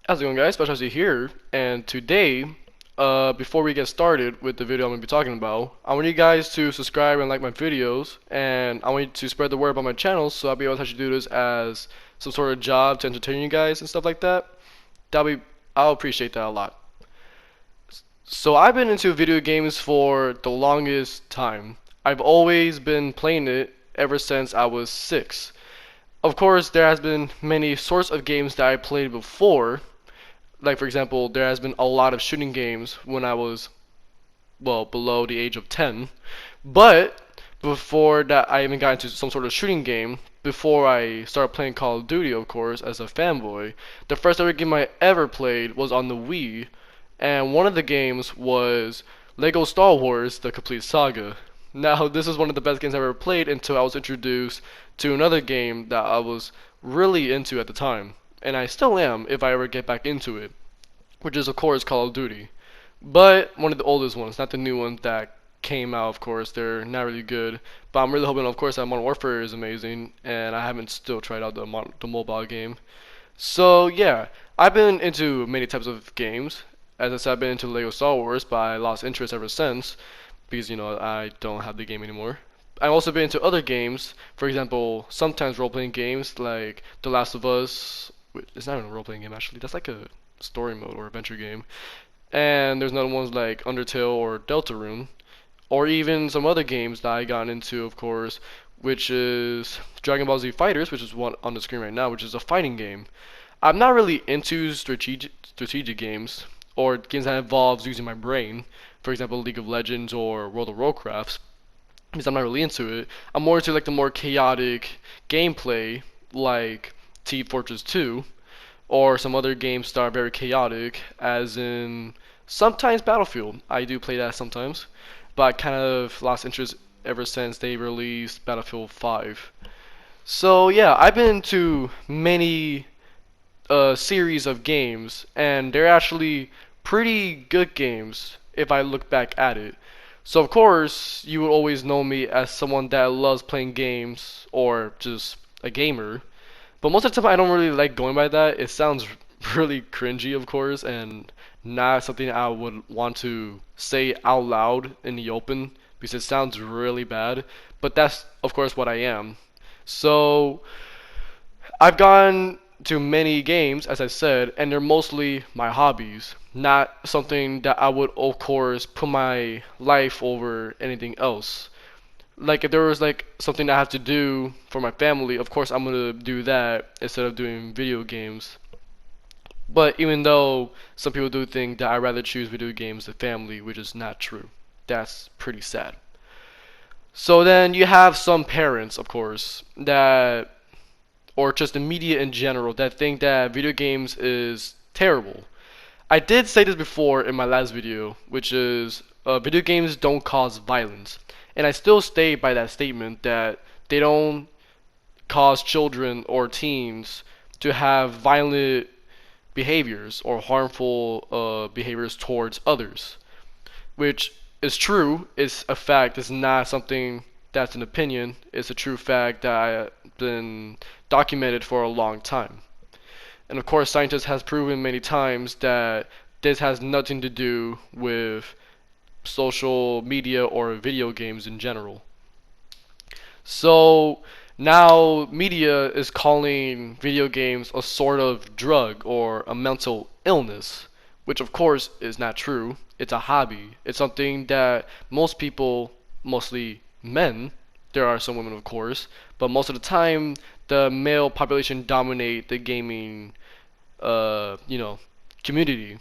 How's it going, guys? SpecialAzzy here, and today, before we get started with the video I'm going to be talking about, I want you guys to subscribe and like my videos, and I want you to spread the word about my channel so I'll be able to actually do this as some sort of job to entertain you guys and stuff like that. I'll appreciate that a lot. So I've been into video games for the longest time. I've always been playing it ever since I was 6. Of course, there has been many sorts of games that I played before. Like for example, there has been a lot of shooting games when I was, well, below the age of 10. But before that, I even got into some sort of shooting game. Before I started playing Call of Duty, of course, as a fanboy, the first ever game I ever played was on the Wii, and one of the games was Lego Star Wars: The Complete Saga. Now, this is one of the best games I've ever played until I was introduced to another game that I was really into at the time, and I still am if I ever get back into it, which is of course Call of Duty. But one of the oldest ones, not the new ones that came out, of course. They're not really good. But I'm really hoping, of course, that Modern Warfare is amazing, and I haven't still tried out the mobile game. So yeah, I've been into many types of games. As I said, I've been into Lego Star Wars, but I lost interest ever since because I don't have the game anymore. I've also been into other games, for example, sometimes role-playing games like The Last of Us. It's not even a role-playing game actually. That's like a story mode or adventure game. And there's other ones like Undertale or Deltarune, or even some other games that I got into, of course, which is Dragon Ball Z Fighters, which is one on the screen right now, which is a fighting game. I'm not really into strategic games or games that involves using my brain. For example, League of Legends or World of Warcraft, because I'm not really into it. I'm more into like the more chaotic gameplay, like Team Fortress 2, or some other games that are very chaotic, as in sometimes Battlefield. I do play that sometimes, but I kind of lost interest ever since they released Battlefield 5. So yeah, I've been to many series of games, and they're actually pretty good games if I look back at it. So of course, you would always know me as someone that loves playing games or just a gamer. But most of the time, I don't really like going by that. It sounds really cringy, of course, and not something I would want to say out loud in the open because it sounds really bad. But that's, of course, what I am. So I've gone to many games, as I said, and they're mostly my hobbies, not something that I would, of course, put my life over anything else. Like if there was like something I have to do for my family, of course I'm gonna do that instead of doing video games. But even though some people do think that I'd rather choose video games than family, which is not true. That's pretty sad. So then you have some parents, of course, that or just the media in general that think that video games is terrible. I did say this before in my last video, which is video games don't cause violence. And I still stay by that statement that they don't cause children or teens to have violent behaviors or harmful behaviors towards others, which is true. It's a fact. It's not something that's an opinion. It's a true fact that has been documented for a long time. And of course, scientists has proven many times that this has nothing to do with social media or video games in general. So now media is calling video games a sort of drug or a mental illness, which of course is not true. It's a hobby. It's something that most people, mostly men, there are some women of course, but most of the time the male population dominate the gaming community.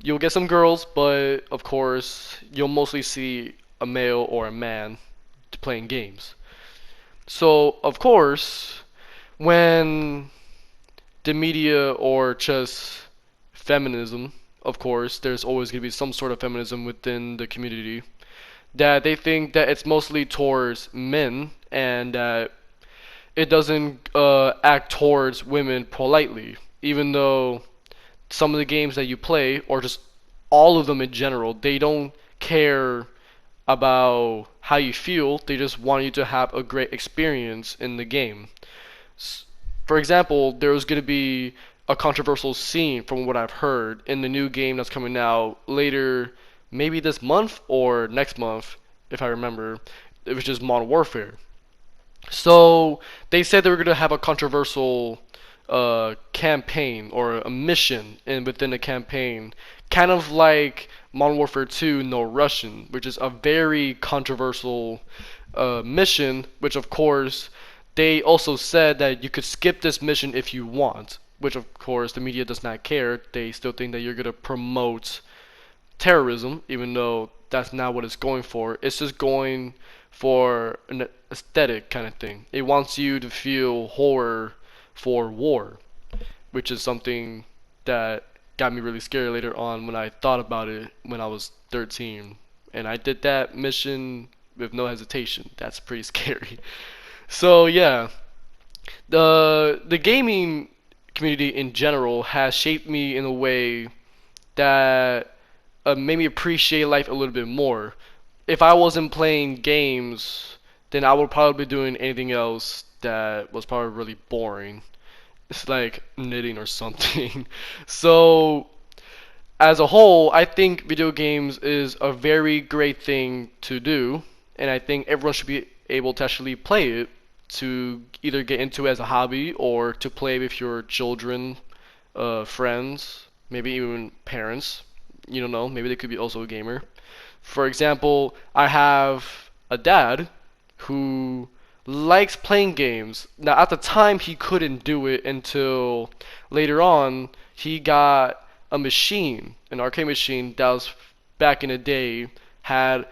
You'll get some girls, but of course, you'll mostly see a male or a man playing games. So, of course, when the media or just feminism, of course, there's always going to be some sort of feminism within the community, that they think that it's mostly towards men and that it doesn't act towards women politely, even though some of the games that you play, or just all of them in general, they don't care about how you feel. They just want you to have a great experience in the game. For example, there was going to be a controversial scene from what I've heard in the new game that's coming out later, maybe this month or next month, if I remember, which is Modern Warfare. So they said they were going to have a controversial campaign or a mission within the campaign, kind of like Modern Warfare 2 No Russian, which is a very controversial mission, which of course they also said that you could skip this mission if you want, which of course the media does not care. They still think that you're going to promote terrorism, even though that's not what it's going for. It's just going for an aesthetic kind of thing. It wants you to feel horror for war, which is something that got me really scared later on when I thought about it when I was 13. And I did that mission with no hesitation. That's pretty scary. So yeah, the gaming community in general has shaped me in a way that made me appreciate life a little bit more. If I wasn't playing games, then I would probably be doing anything else that was probably really boring. It's like knitting or something. So, as a whole, I think video games is a very great thing to do, and I think everyone should be able to actually play it to either get into it as a hobby or to play with your children, friends, maybe even parents. You don't know, maybe they could be also a gamer. For example, I have a dad who likes playing games. Now, at the time, he couldn't do it until later on. He got a machine, an arcade machine that was back in the day, had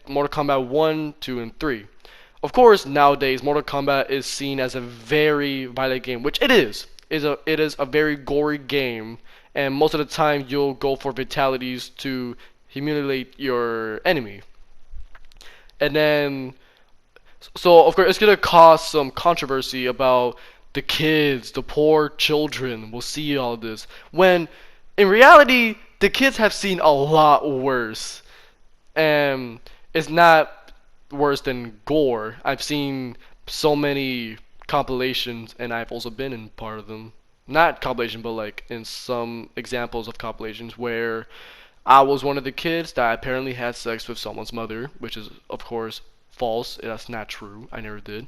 Mortal Kombat 1, 2, and 3. Of course, nowadays, Mortal Kombat is seen as a very violent game, which it is. It is a very gory game, and most of the time you'll go for fatalities to humiliate your enemy. And then, so of course, it's gonna cause some controversy about the kids, the poor children will see all this. When in reality, the kids have seen a lot worse, and it's not worse than gore. I've seen so many compilations, and I've also been in part of them. Not compilation, but like in some examples of compilations where I was one of the kids that apparently had sex with someone's mother, which is of course false. That's not true. I never did.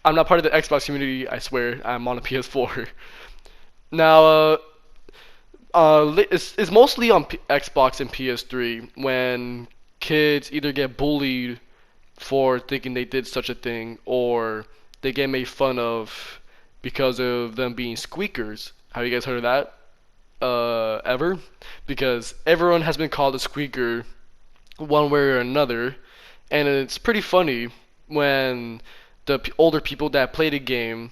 I'm not part of the Xbox community. I swear. I'm on a PS4. Now, it's mostly on Xbox and PS3 when kids either get bullied for thinking they did such a thing or they get made fun of because of them being squeakers. Have you guys heard of that? Ever? Because everyone has been called a squeaker one way or another, and it's pretty funny when the older people that play the game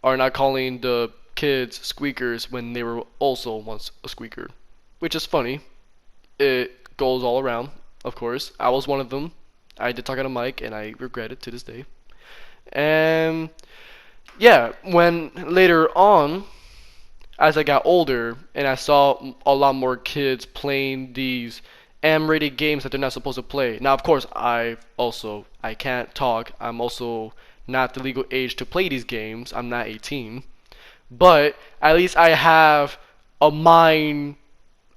are not calling the kids squeakers when they were also once a squeaker, which is funny. It goes all around, of course. I was one of them. I did talk on a mic, and I regret it to this day. And yeah, when later on, as I got older and I saw a lot more kids playing these M-rated games that they're not supposed to play. Now, of course, I can't talk. I'm also not the legal age to play these games. I'm not 18. But at least I have a mind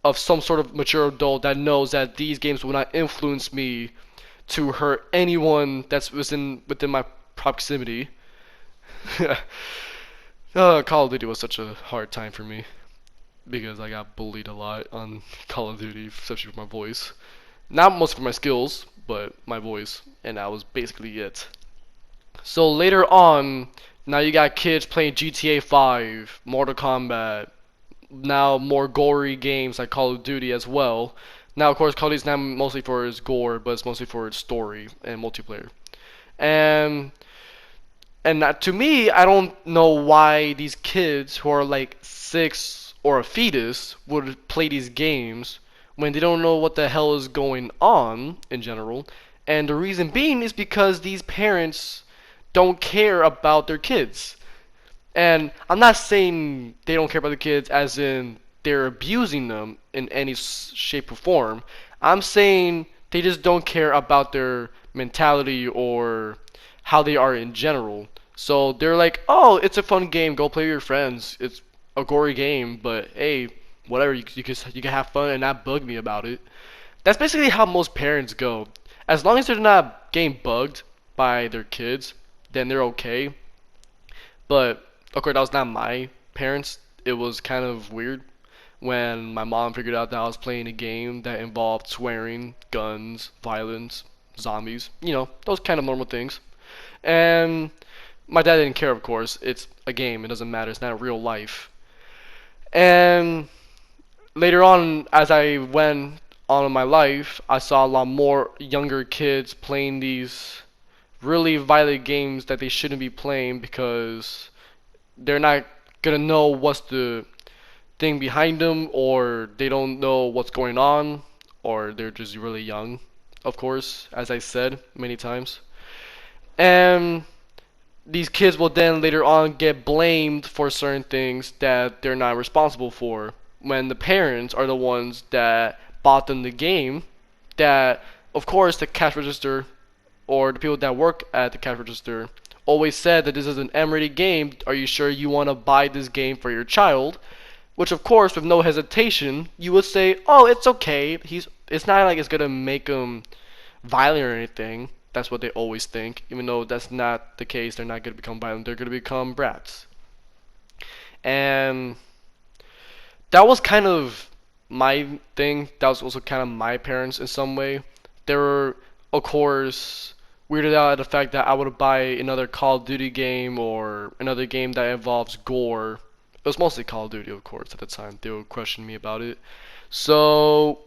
of some sort of mature adult that knows that these games will not influence me to hurt anyone that's within my proximity. Call of Duty was such a hard time for me because I got bullied a lot on Call of Duty, especially with my voice. Not mostly for my skills, but my voice, and that was basically it. So later on, now you got kids playing GTA 5, Mortal Kombat, now more gory games like Call of Duty as well. Now, of course, Call of Duty is not mostly for its gore, but it's mostly for its story and multiplayer. And to me, I don't know why these kids who are like 6 or a fetus would play these games when they don't know what the hell is going on in general. And the reason being is because these parents don't care about their kids. And I'm not saying they don't care about the kids as in they're abusing them in any shape or form. I'm saying they just don't care about their mentality or how they are in general. So they're like, oh, it's a fun game. Go play with your friends. It's a gory game, but hey, whatever. You can have fun and not bug me about it. That's basically how most parents go. As long as they're not getting bugged by their kids, then they're okay. But of course, that was not my parents. It was kind of weird when my mom figured out that I was playing a game that involved swearing, guns, violence, zombies, those kind of normal things. And my dad didn't care, of course. It's a game, it doesn't matter, it's not real life. And later on, as I went on in my life, I saw a lot more younger kids playing these really violent games that they shouldn't be playing because they're not gonna know what's the thing behind them, or they don't know what's going on, or they're just really young, of course, as I said many times. And these kids will then later on get blamed for certain things that they're not responsible for when the parents are the ones that bought them the game, that of course the cash register or the people that work at the cash register always said that this is an M-rated game. Are you sure you want to buy this game for your child? Which of course, with no hesitation, you would say, "Oh, it's okay. It's not like it's gonna make him violent or anything." That's what they always think, even though that's not the case. They're not gonna become violent. They're gonna become brats. And that was kind of my thing. That was also kind of my parents in some way. They were, of course, weirded out at the fact that I would buy another Call of Duty game or another game that involves gore. It was mostly Call of Duty, of course, at the time. They would question me about it. So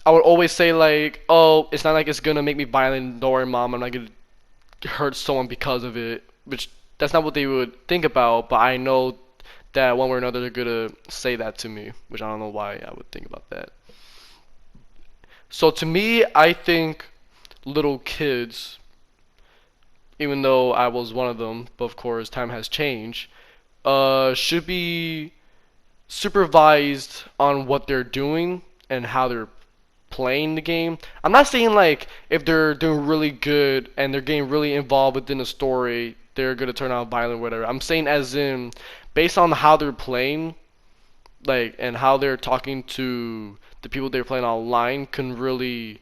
I would always say like, "Oh, it's not like it's gonna make me violent. Don't worry, mom. I'm not gonna hurt someone because of it." Which that's not what they would think about. But I know that one way or another they're gonna say that to me, which I don't know why I would think about that. So to me, I think little kids, even though I was one of them, but of course time has changed, should be supervised on what they're doing and how they're playing the game. I'm not saying like if they're doing really good and they're getting really involved within the story, they're gonna turn out violent or whatever. I'm saying as in based on how they're playing, like and how they're talking to the people they're playing online can really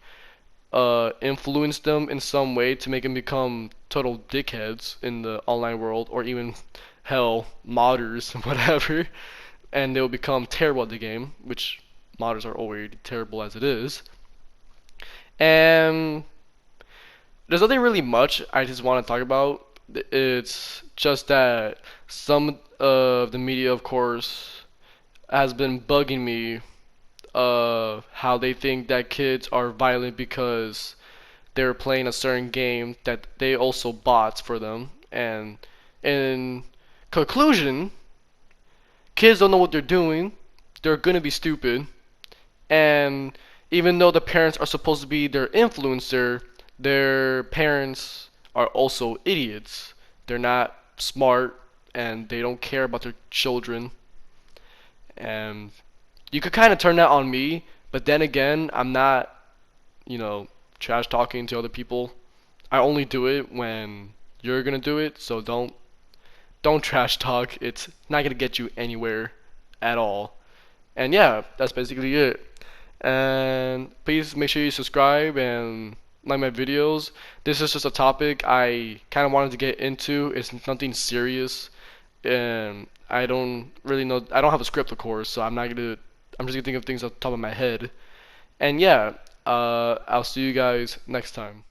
influence them in some way to make them become total dickheads in the online world, or even hell modders, whatever, and they'll become terrible at the game, which modders are already terrible as it is. And there's nothing really much I just want to talk about. It's just that some of the media, of course, has been bugging me. How they think that kids are violent because they're playing a certain game that they also bought for them. And in conclusion, kids don't know what they're doing. They're gonna be stupid. And even though the parents are supposed to be their influencer, their parents are also idiots. They're not smart and they don't care about their children. And you could kind of turn that on me, but then again, I'm not, trash talking to other people. I only do it when you're gonna do it, so don't trash talk. It's not gonna get you anywhere at all. And yeah, that's basically it. And please make sure you subscribe and like my videos. This is just a topic I kind of wanted to get into. It's nothing serious, and I don't really know. I don't have a script, of course, so I'm not gonna. I'm just gonna think of things off the top of my head. And yeah, I'll see you guys next time.